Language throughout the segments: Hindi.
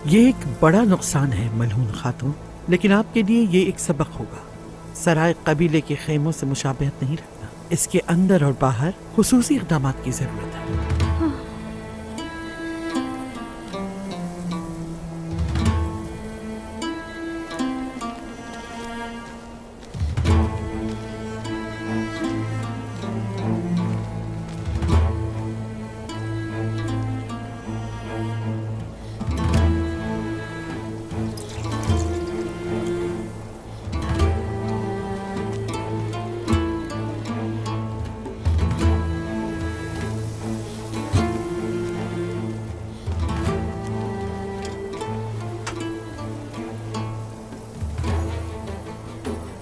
ये एक बड़ा नुकसान है मलहून खातून, लेकिन आपके लिए ये एक सबक होगा। सराय कबीले के खेमों से मुशाबहत नहीं रखना। इसके अंदर और बाहर खुसूसी इक़दामात की जरूरत है।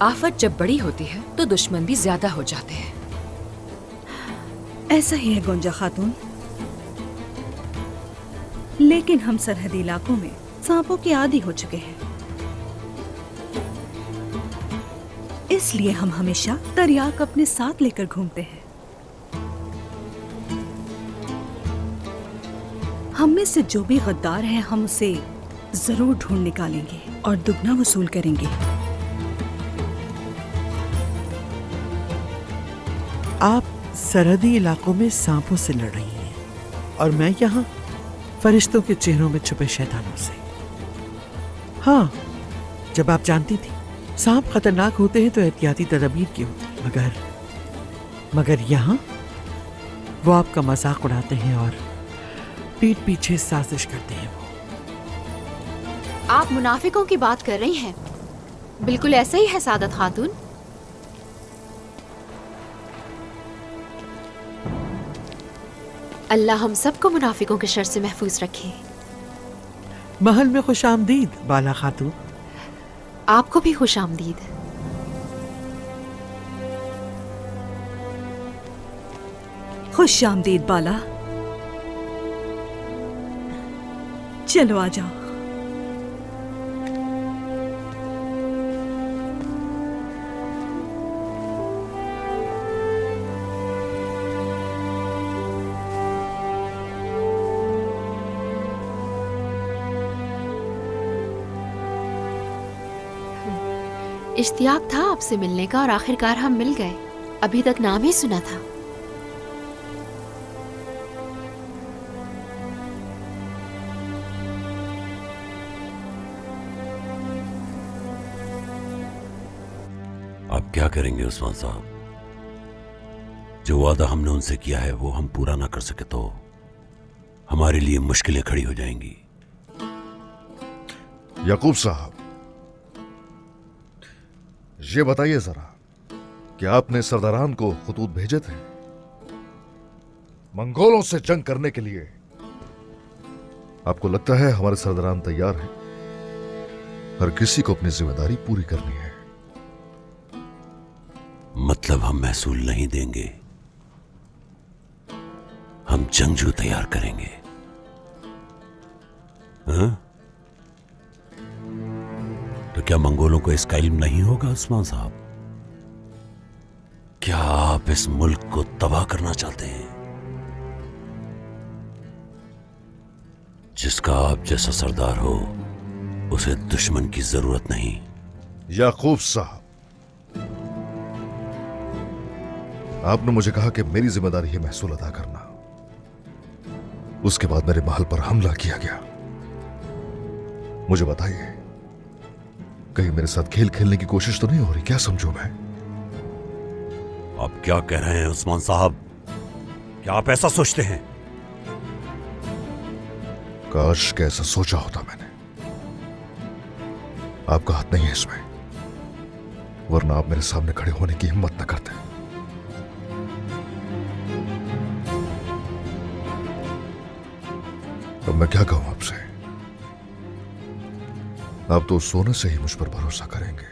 आफत जब बड़ी होती है तो दुश्मन भी ज्यादा हो जाते हैं। ऐसा ही है गोंजा खातून, लेकिन हम सरहदी इलाकों में सांपों के आदी हो चुके हैं। इसलिए हम हमेशा तरियाक अपने साथ लेकर घूमते हैं। हम में से जो भी गद्दार है हम उसे जरूर ढूंढ निकालेंगे और दुगना वसूल करेंगे। आप सरहदी इलाकों में सांपों से लड़ रही हैं और मैं यहाँ फरिश्तों के चेहरों में छुपे शैतानों से। हाँ, जब आप जानती थी सांप खतरनाक होते हैं तो एहतियाती तदबीर की होती, मगर यहाँ वो आपका मजाक उड़ाते हैं और पीठ पीछे साजिश करते हैं। वो आप मुनाफिकों की बात कर रही हैं। बिल्कुल ऐसा ही है सादत खातून। अल्लाह हम सबको मुनाफिकों के शर से महफूज रखे। महल में खुश आमदीद बाला खातून। आपको भी खुश आमदीद। खुश आमदीद बाला। चलो आ जाओ। इश्तियाक था आपसे मिलने का और आखिरकार हम मिल गए। अभी तक नाम ही सुना था। आप क्या करेंगे उस्मान साहब? जो वादा हमने उनसे किया है वो हम पूरा ना कर सके तो हमारे लिए मुश्किलें खड़ी हो जाएंगी। याकूब साहब, ये बताइए जरा कि आपने सरदारान को खतूत भेजे थे मंगोलों से जंग करने के लिए? आपको लगता है हमारे सरदारान तैयार हैं? हर किसी को अपनी जिम्मेदारी पूरी करनी है। मतलब हम महसूल नहीं देंगे, हम जंगजू तैयार करेंगे। हाँ? तो क्या मंगोलों को इसका इल्म नहीं होगा उस्मान साहब? क्या आप इस मुल्क को तबाह करना चाहते हैं? जिसका आप जैसा सरदार हो उसे दुश्मन की जरूरत नहीं। याकूब साहब, आपने मुझे कहा कि मेरी जिम्मेदारी है महसूल अदा करना। उसके बाद मेरे महल पर हमला किया गया। मुझे बताइए, कहीं मेरे साथ खेल खेलने की कोशिश तो नहीं हो रही? क्या समझू मैं? आप क्या कह रहे हैं उस्मान साहब? क्या आप ऐसा सोचते हैं? काश कैसा सोचा होता मैंने। आपका हाथ नहीं है इसमें, वरना आप मेरे सामने खड़े होने की हिम्मत न करते। अब मैं क्या कहूं आपसे? आप तो सोने से ही मुझ पर भरोसा करेंगे।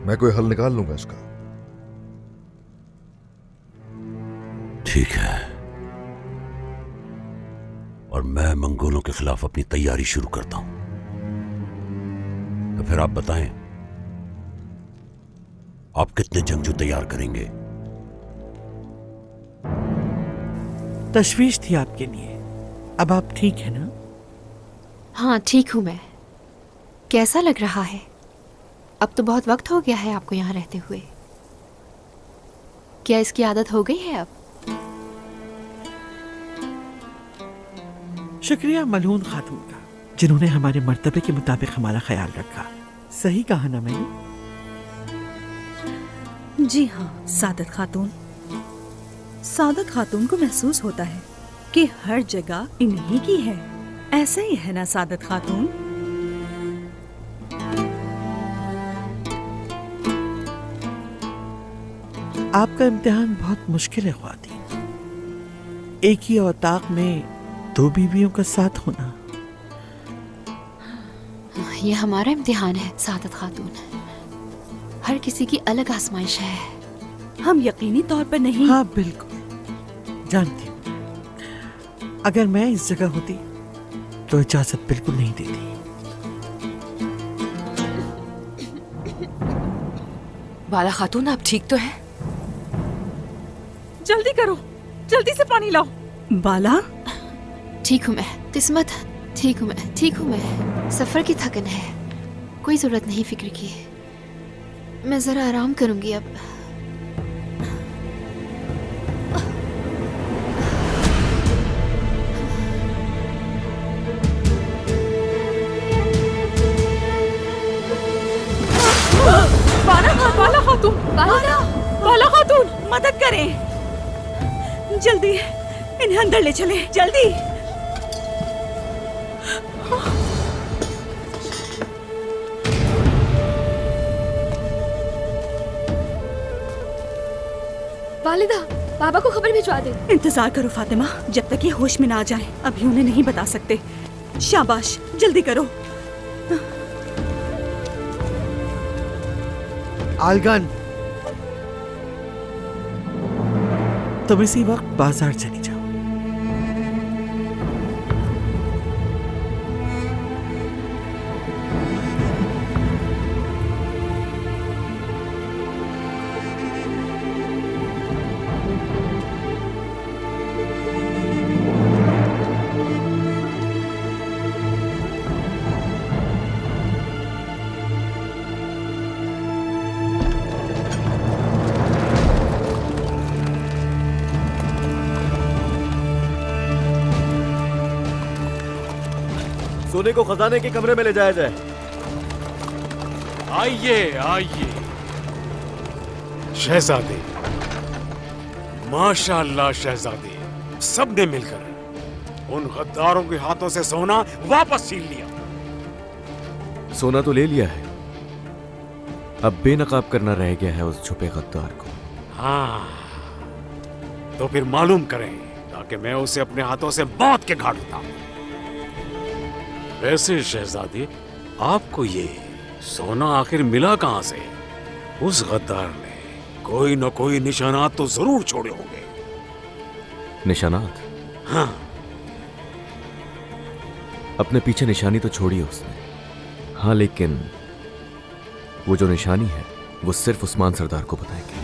मैं कोई हल निकाल लूंगा इसका। ठीक है, और मैं मंगोलों के खिलाफ अपनी तैयारी शुरू करता हूं। तो फिर आप बताएं, आप कितने जंगजू तैयार करेंगे? तशवीश थी आपके लिए, अब आप ठीक है ना? हाँ ठीक हूँ मैं। कैसा लग रहा है? अब तो बहुत वक्त हो गया है आपको यहाँ रहते हुए। क्या इसकी आदत हो गई है अब? शुक्रिया मलून खातून का, जिन्होंने हमारे मर्तबे के मुताबिक हमारा ख्याल रखा। सही कहा ना मैंने? जी हाँ सादत खातून। सादत खातून को महसूस होता है कि हर जगह इन्हीं की है। ऐसा ही है ना सादत खातून? आपका इम्तिहान बहुत मुश्किल है ख्वातीन। एक ही औताक में दो बीवियों का साथ होना। ये हमारा इम्तिहान है सादत खातून। हर किसी की अलग आजमाइश है। हम यकीनी तौर पर नहीं। हाँ बिल्कुल जानती हूँ। अगर मैं इस जगह होती तो इजाजत बिल्कुल नहीं देती। बाला खातून आप ठीक तो हैं? जल्दी करो, जल्दी से पानी लाओ। बाला ठीक हूँ मैं। किस्मत ठीक हूँ मैं, ठीक हूँ मैं। सफर की थकन है, कोई जरूरत नहीं फिक्र की। मैं जरा आराम करूंगी अब। बाला खातून, बाला खातून मदद करें जल्दी। इन्हें अंदर ले चले जल्दी। वालिदा, बाबा को खबर भिजवा दे। इंतजार करो फातिमा, जब तक ये होश में ना आ जाए। अभी उन्हें नहीं बता सकते। शाबाश, जल्दी करो। आलगन, तुम इसी वक्त बाजार चली जाओ। सोने को खजाने के कमरे में ले जाया जाए। आइए आइए शहजादे, माशाअल्लाह शहजादे, सबने मिलकर उन गद्दारों के हाथों से सोना वापस छीन लिया। सोना तो ले लिया है, अब बेनकाब करना रह गया है उस छुपे गद्दार को। हाँ, तो फिर मालूम करें ताकि मैं उसे अपने हाथों से बांध के गाड़ दूं। वैसे शहजादे, आपको ये सोना आखिर मिला कहां से? उस गद्दार ने कोई न कोई निशानात तो जरूर छोड़े होंगे। निशानात? हाँ। अपने पीछे निशानी तो छोड़ी उसने। हाँ, लेकिन वो जो निशानी है वो सिर्फ उस्मान सरदार को बताएगी।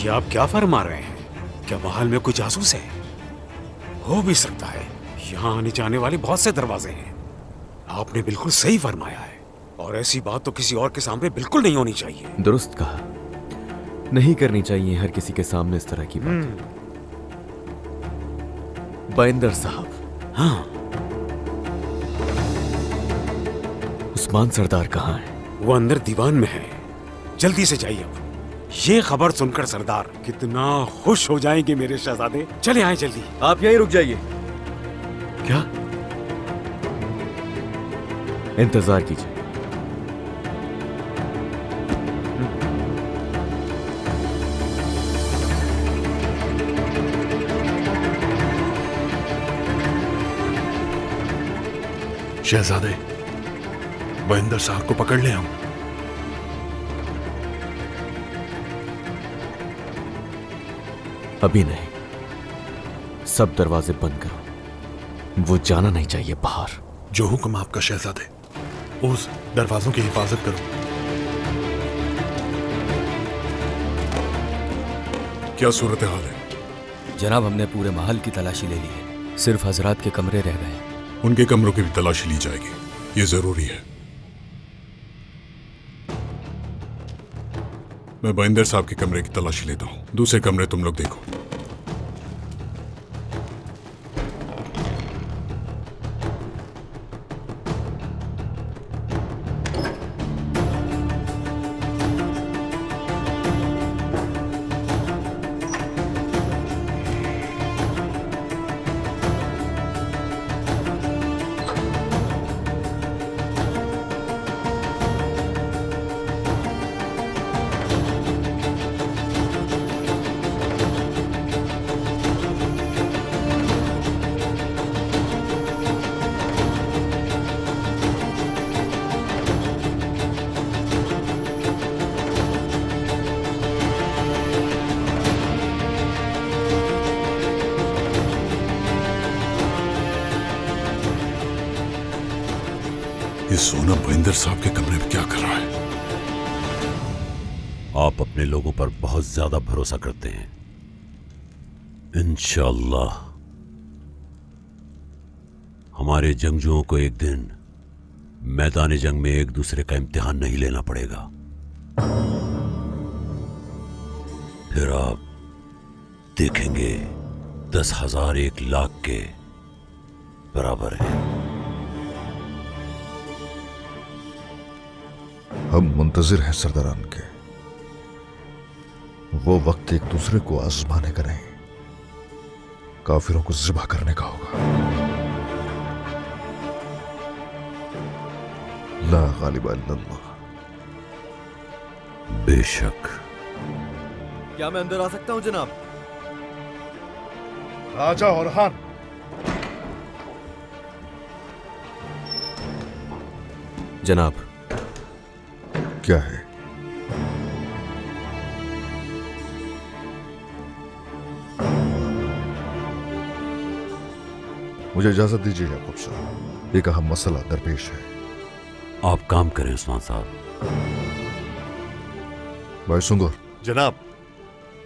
ये आप क्या फरमा रहे हैं? क्या महल में कोई जासूस है? हो भी सकता है। यहाँ आने जाने वाले बहुत से दरवाजे हैं। आपने बिल्कुल सही फरमाया है, और ऐसी बात तो किसी और के सामने बिल्कुल नहीं होनी चाहिए। दुरुस्त कहा, नहीं करनी चाहिए हर किसी के सामने इस तरह की बात। बाइंदर साहब। हाँ। उस्मान सरदार कहाँ है? वो अंदर दीवान में है, जल्दी से जाइए। अब ये खबर सुनकर सरदार कितना खुश हो जाएंगे मेरे शहजादे। चले आए जल्दी। आप यहीं रुक जाइए। क्या? इंतजार कीजिए। शहजादे, बाइंदर साहब को पकड़ ले हम। अभी नहीं, सब दरवाजे बंद करो। वो जाना नहीं चाहिए बाहर। जो हुक्म आपका शहजादे, उस दरवाजों की हिफाजत करो। क्या सूरत हाल है? जनाब, हमने पूरे महल की तलाशी ले ली है, सिर्फ हजरात के कमरे रह गए हैं। उनके कमरों की भी तलाशी ली जाएगी, ये जरूरी है। मैं बाइंदर साहब के कमरे की तलाशी लेता हूँ, दूसरे कमरे तुम लोग देखो। ये सोना बाइंदर साहब के कमरे में क्या कर रहा है? आप अपने लोगों पर बहुत ज्यादा भरोसा करते हैं। इंशाअल्लाह हमारे जंगजुओं को एक दिन मैदान जंग में एक दूसरे का इम्तिहान नहीं लेना पड़ेगा। फिर आप देखेंगे 10,000 1 लाख के बराबर है। हम मुंतजिर हैं सरदारान के, वो वक्त एक दूसरे को आजमाने का नहीं, काफिरों को ज़िबा करने का होगा। ला गालिब इल्लल्लाह। बेशक। क्या मैं अंदर आ सकता हूं जनाब? राजा औरहान, जनाब। क्या है? मुझे इजाजत दीजिए याकूब साहब, एक अहम मसला दरपेश है। आप काम करें उस्मान साहब। भाई सुंगुर, जनाब।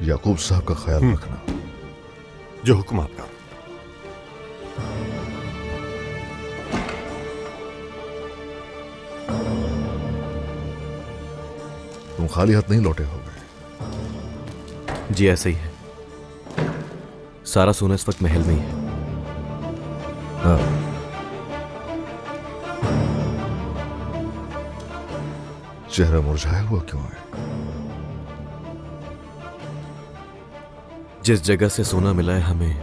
याकूब साहब का ख्याल रखना। जो हुक्म आपका। तुम खाली हाथ नहीं लौटे होगे? जी ऐसे ही है, सारा सोना इस वक्त महल में ही है। हाँ। चेहरा मुरझाया हुआ क्यों है? जिस जगह से सोना मिला है हमें,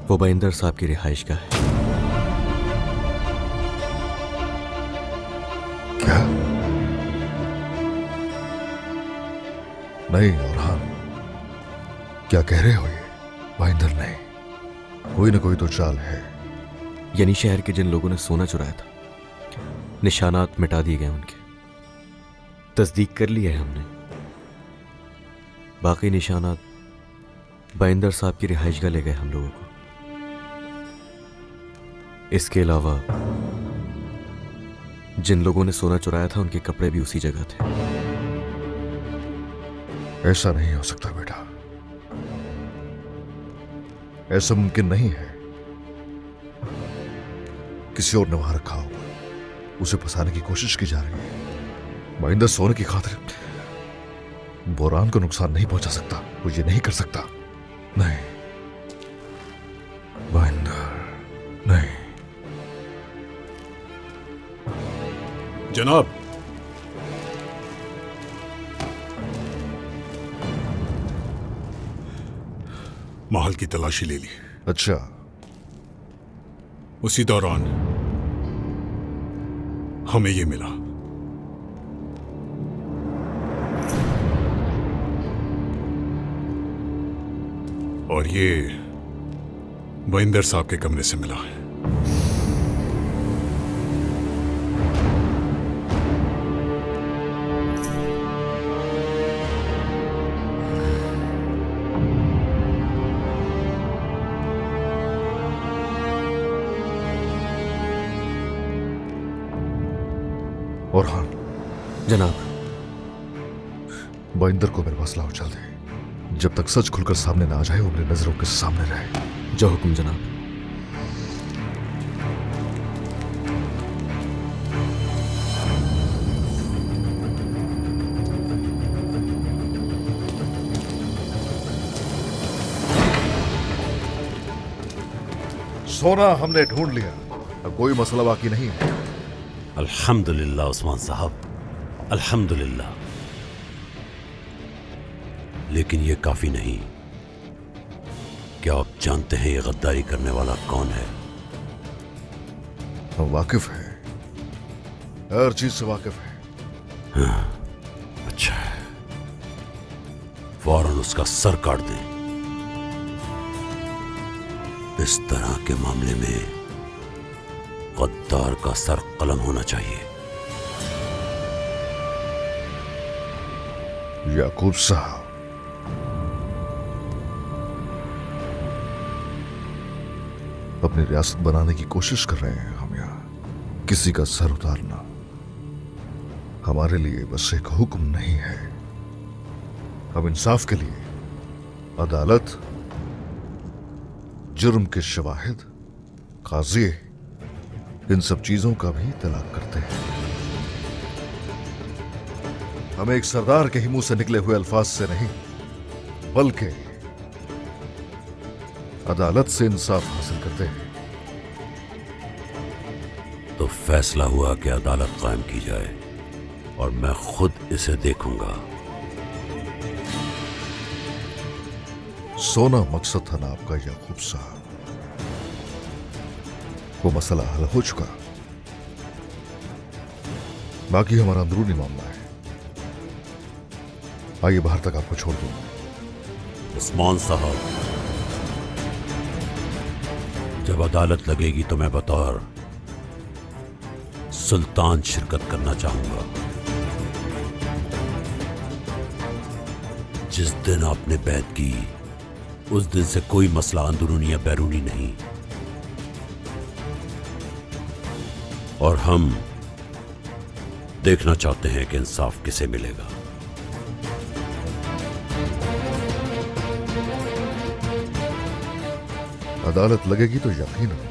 वो बाइंदर साहब की रिहाइश का है। क्या? नहीं औरहान, क्या कह रहे हो? ये बाइंदर नहीं, कोई ना कोई तो चाल है। यानी शहर के जिन लोगों ने सोना चुराया था, निशानात मिटा दिए गए उनके, तस्दीक कर ली है हमने। बाकी निशानात बाइंदर साहब की रिहाइशगाह ले गए हम लोगों को। इसके अलावा जिन लोगों ने सोना चुराया था उनके कपड़े भी उसी जगह थे। ऐसा नहीं हो सकता बेटा, ऐसा मुमकिन नहीं है। किसी और ने वहां रखा होगा, उसे फंसाने की कोशिश की जा रही है। बाइंदर सोने की खातिर बोरान को नुकसान नहीं पहुंचा सकता, वो ये नहीं कर सकता। नहीं बाइंदर नहीं। जनाब, महल की तलाशी ले ली। अच्छा, उसी दौरान हमें ये मिला। और ये बाइंदर साहब के कमरे से मिला है। औरहान, जनाब, बाइंदर को मेरे पास लाओ जल्दी, जब तक सच खुलकर सामने ना आ जाए वो मेरी नजरों के सामने रहे। जो हुक्म जनाब। सोना हमने ढूंढ लिया, अब कोई मसला बाकी नहीं है। अल्हम्दुलिल्लाह उस्मान साहब, अल्हम्दुलिल्लाह। लेकिन ये काफी नहीं। क्या आप जानते हैं ये गद्दारी करने वाला कौन है? हम वाकिफ है, हर चीज से वाकिफ है। हाँ, अच्छा है, फौरन उसका सर काट दें। इस तरह के मामले में गद्दार का सर कलम होना चाहिए। याकूब साहब, अपनी रियासत बनाने की कोशिश कर रहे हैं हम यहाँ। किसी का सर उतारना हमारे लिए बस एक हुक्म नहीं है। हम इंसाफ के लिए अदालत, जुर्म के शवाहिद, काजी, इन सब चीजों का भी तलाक करते हैं। हमें एक सरदार के ही मुंह से निकले हुए अल्फाज से नहीं, बल्कि अदालत से इंसाफ हासिल करते हैं। तो फैसला हुआ कि अदालत कायम की जाए और मैं खुद इसे देखूंगा। सोना मकसद था ना आपका याकूब साहब, वो मसला हल हो चुका। बाकी हमारा अंदरूनी मामला है। आइए बाहर तक आपको छोड़ दूं। उस्मान साहब, जब अदालत लगेगी तो मैं बतौर सुल्तान शिरकत करना चाहूंगा। जिस दिन आपने बैत की उस दिन से कोई मसला अंदरूनी या बैरूनी नहीं, और हम देखना चाहते हैं कि इंसाफ किसे मिलेगा। अदालत लगेगी तो यकीनन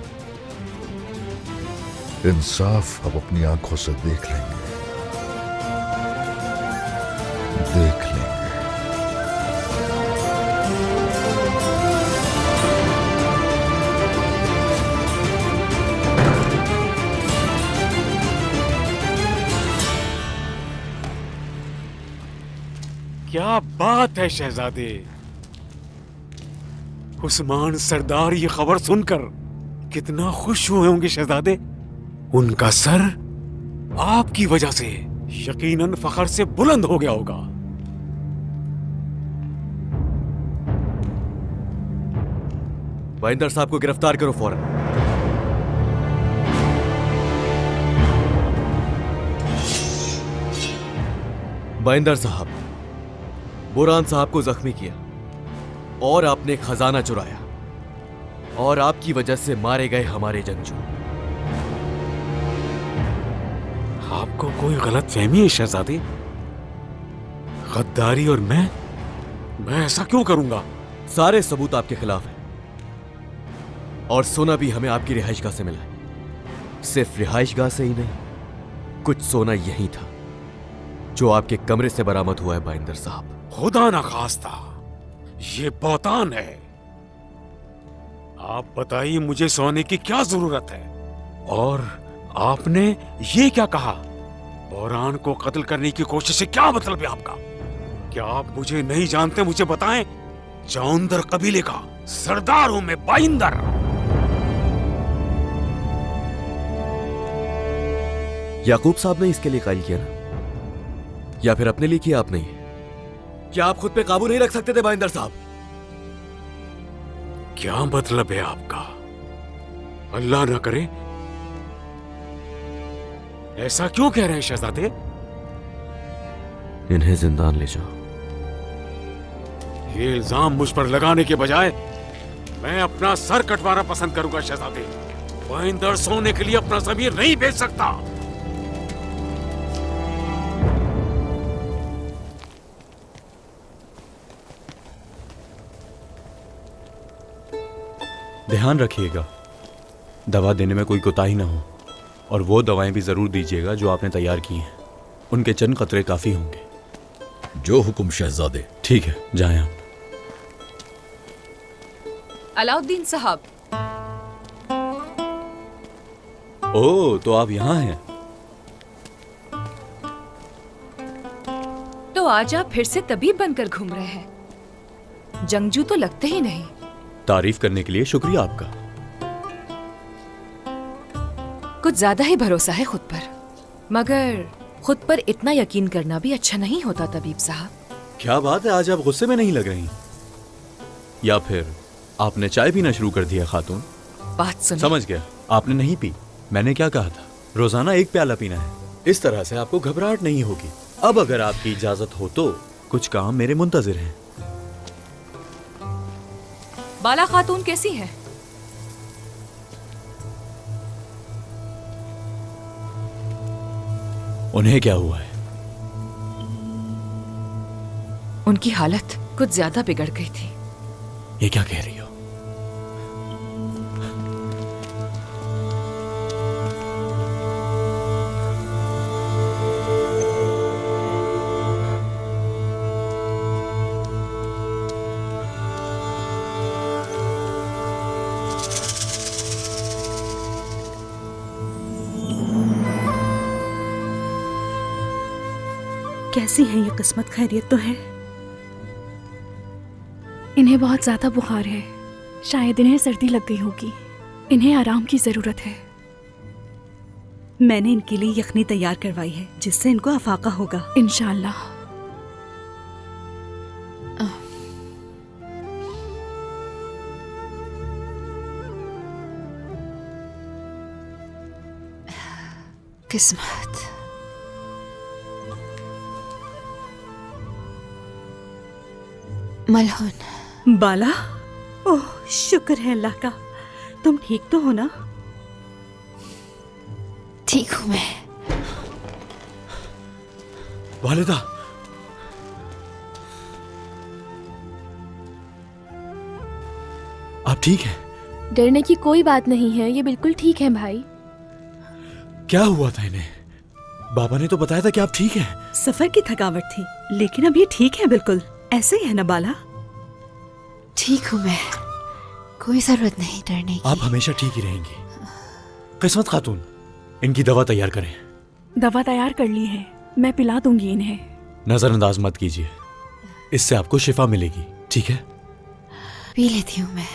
इंसाफ हम अपनी आंखों से देख लेंगे, देख लेंगे। क्या बात है शहजादे। उस्मान सरदार ये खबर सुनकर कितना खुश हुए होंगे शहजादे। उनका सर आपकी वजह से यकीनन फखर से बुलंद हो गया होगा। बाइंदर साहब को गिरफ्तार करो फौरन। बाइंदर साहब, बुरहान साहब को जख्मी किया और आपने खजाना चुराया और आपकी वजह से मारे गए हमारे जंगजू। आपको कोई गलत फहमी है शहजादे। गद्दारी और मैं ऐसा क्यों करूंगा? सारे सबूत आपके खिलाफ हैं और सोना भी हमें आपकी रिहाइशगाह से मिला है। सिर्फ रिहाइशगाह से ही नहीं, कुछ सोना यही था जो आपके कमरे से बरामद हुआ है बाइंदर साहब। खुदा ना खास्ता, ये बौतान है। आप बताइए मुझे सोने की क्या जरूरत है? और आपने ये क्या कहा? बुरहान को कत्ल करने की कोशिश से क्या मतलब है आपका? क्या आप मुझे नहीं जानते? मुझे बताएं। जौंदर कबीले का सरदार हूं मैं, बाइंदर। याकूब साहब ने इसके लिए कायल किया ना, या फिर अपने लिए किया आपने? क्या आप खुद पे काबू नहीं रख सकते थे बाइंदर साहब? क्या मतलब है आपका? अल्लाह ना करे। ऐसा क्यों कह रहे हैं शहजादे? इन्हें जिंदान ले जाओ। ये इल्जाम मुझ पर लगाने के बजाय मैं अपना सर कटवाना पसंद करूंगा शहजादे। बाइंदर सोने के लिए अपना ज़मीर नहीं बेच सकता। ध्यान रखिएगा, दवा देने में कोई कोताही ना हो, और वो दवाएं भी ज़रूर दीजिएगा जो आपने तैयार की हैं। उनके चंद कतरे काफ़ी होंगे। जो हुक्म शहजादे। ठीक है, जाएं आप। अलाउद्दीन साहब, ओह, तो आप यहाँ हैं। तो आज आप फिर से तबीब बनकर घूम रहे हैं। जंगजू तो लगते ही नहीं। तारीफ करने के लिए शुक्रिया आपका। कुछ ज्यादा ही भरोसा है खुद पर, मगर खुद पर इतना यकीन करना भी अच्छा नहीं होता तबीब साहब। क्या बात है, आज आप गुस्से में नहीं लग रही, या फिर आपने चाय पीना शुरू कर दिया खातून? बात सुनो। समझ गया, आपने नहीं पी। मैंने क्या कहा था, रोजाना एक प्याला पीना है। इस तरह से आपको घबराहट नहीं होगी। अब अगर आपकी इजाजत हो तो कुछ काम मेरे मुंतजिर हैं। बाला खातून कैसी है? उन्हें क्या हुआ है? उनकी हालत कुछ ज्यादा बिगड़ गई थी। ये क्या कह रही हो? कैसी है ये किस्मत, खैरियत तो है? इन्हें बहुत ज्यादा बुखार है, शायद इन्हें सर्दी लग गई होगी। इन्हें आराम की जरूरत है। मैंने इनके लिए यखनी तैयार करवाई है, जिससे इनको अफाका होगा इंशाअल्लाह। किस्मत। मलहून। बाला, ओह शुक्र है अल्लाह का। तुम ठीक तो हो ना? ठीक हूं मैं। वालिदा, आप ठीक हैं? डरने की कोई बात नहीं है, ये बिल्कुल ठीक है भाई। क्या हुआ था इन्हें? बाबा ने तो बताया था कि आप ठीक हैं। सफर की थकावट थी, लेकिन अब ये ठीक है बिल्कुल। ऐसे ही है ना बाला? ठीक हूं मैं, कोई जरूरत नहीं डरने की। आप हमेशा ठीक ही रहेंगी। किस्मत खातून, इनकी दवा तैयार करें। दवा तैयार कर ली है, मैं पिला दूंगी इन्हें। नजरअंदाज मत कीजिए, इससे आपको शिफा मिलेगी। ठीक है, पी लेती हूँ मैं।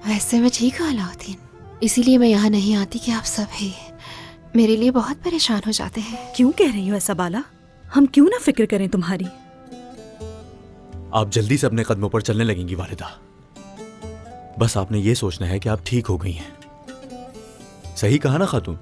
वैसे मैं ठीक हूँ अलाउद्दीन, इसीलिए मैं यहाँ नहीं आती कि आप सभी मेरे लिए बहुत परेशान हो जाते हैं। क्यों कह रही हो ऐसा बाला? हम क्यों ना फिक्र करें तुम्हारी? आप जल्दी से अपने कदमों पर चलने लगेंगी वालिदा। बस आपने ये सोचना है कि आप ठीक हो गई हैं। सही कहा ना खातून?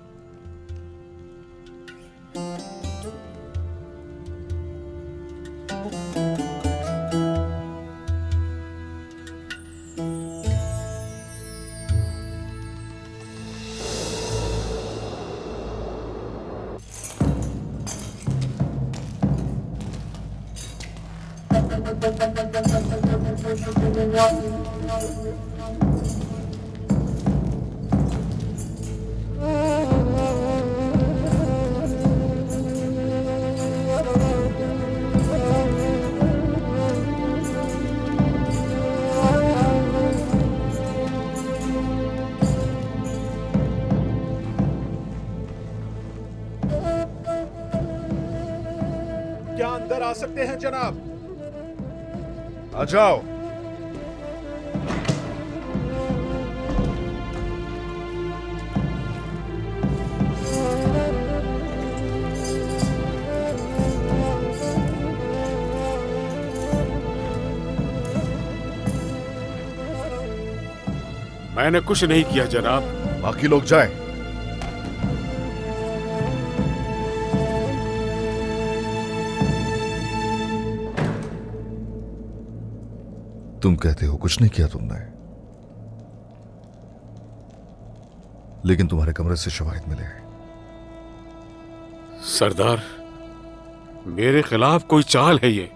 क्या अंदर आ सकते हैं जनाब? आ जाओ। मैंने कुछ नहीं किया जनाब। बाकी लोग जाएं। तुम कहते हो कुछ नहीं किया तुमने, लेकिन तुम्हारे कमरे से शवाहिद मिले हैं। सरदार, मेरे खिलाफ कोई चाल है ये।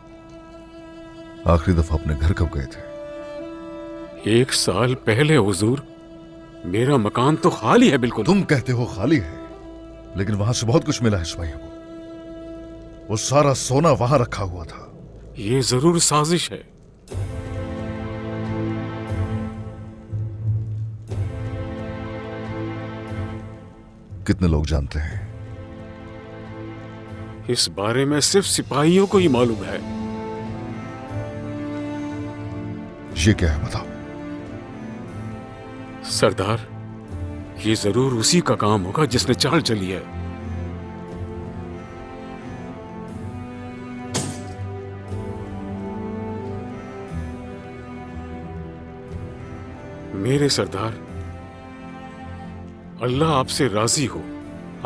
आखिरी दफा अपने घर कब गए थे? 1 साल पहले हुजूर, मेरा मकान तो खाली है बिल्कुल। तुम कहते हो खाली है, लेकिन वहां से बहुत कुछ मिला है सिपाहियों को। वो सारा सोना वहां रखा हुआ था। ये जरूर साजिश है। कितने लोग जानते हैं? इस बारे में सिर्फ सिपाहियों को ही मालूम है। ये क्या है बताओ? सरदार, ये जरूर उसी का काम होगा जिसने चाल चली है। मेरे सरदार, अल्लाह आपसे राजी हो।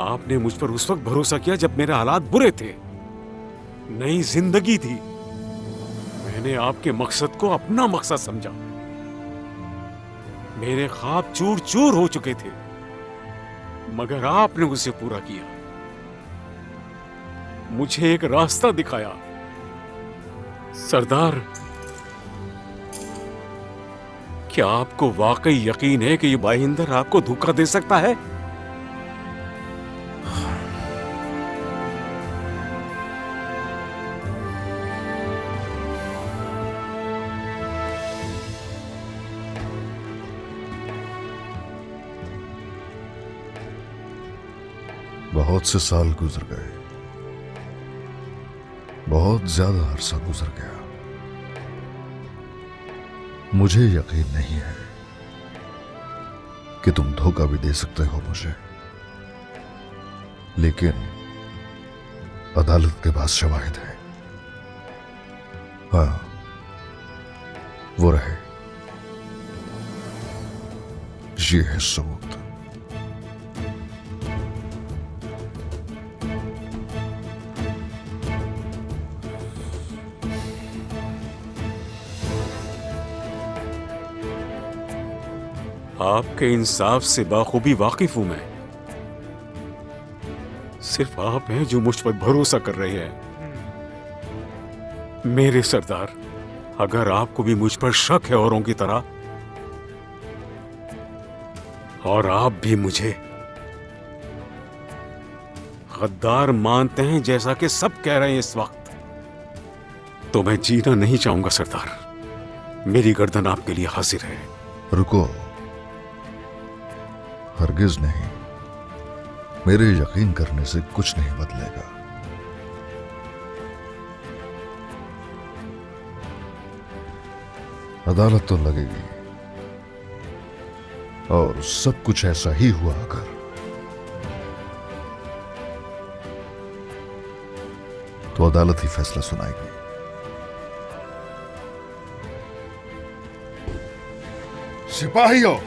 आपने मुझ पर उस वक्त भरोसा किया जब मेरे हालात बुरे थे, नई जिंदगी थी। मैंने आपके मकसद को अपना मकसद समझा। मेरे ख्वाब चूर चूर हो चुके थे, मगर आपने उसे पूरा किया। मुझे एक रास्ता दिखाया। सरदार, क्या आपको वाकई यकीन है कि ये भाईंदर आपको धोखा दे सकता है? बहुत से साल गुजर गए, बहुत ज्यादा अरसा गुजर गया। मुझे यकीन नहीं है कि तुम धोखा भी दे सकते हो मुझे, लेकिन अदालत के पास शवाहिद है। हाँ, वो रहे। ये है सबूत। आपके इंसाफ से बाखूबी वाकिफ हूं मैं। सिर्फ आप हैं जो मुझ पर भरोसा कर रहे हैं। मेरे सरदार, अगर आपको भी मुझ पर शक है औरों की तरह, और आप भी मुझे गद्दार मानते हैं जैसा कि सब कह रहे हैं इस वक्त, तो मैं जीना नहीं चाहूंगा सरदार। मेरी गर्दन आपके लिए हाजिर है। रुको, हरगिज नहीं। मेरे यकीन करने से कुछ नहीं बदलेगा। अदालत तो लगेगी, और सब कुछ ऐसा ही हुआ अगर, तो अदालत ही फैसला सुनाएगी। सिपाहियों,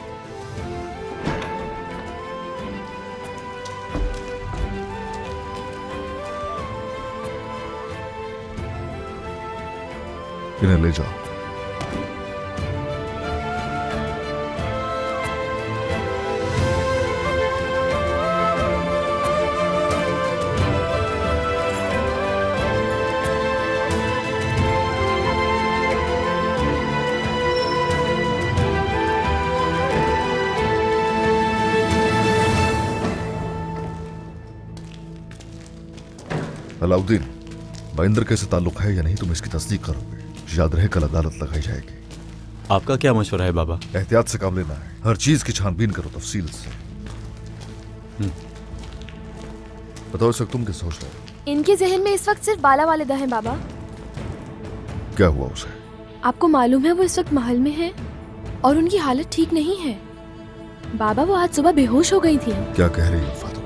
इन्हें ले जाओ। अलाउद्दीन, भाईंदर कैसे ताल्लुक है या नहीं तुम इसकी तस्दीक करोगे। याद रहे कल अदालत लगाई जाएगी। आपका क्या मशवरा है बाबा? एहतियात से काम लेना है। हर चीज की छानबीन करो तफसील से। बताओ इस वक्त तुम क्या सोच रहे हो? इनके जहन में इस वक्त सिर्फ बाला वालिदा है बाबा। क्या हुआ उसे? आपको मालूम है वो इस वक्त महल में है और उनकी हालत ठीक नहीं है। बाबा, वो आज सुबह बेहोश हो गई थी। क्या कह रही है फातिमा?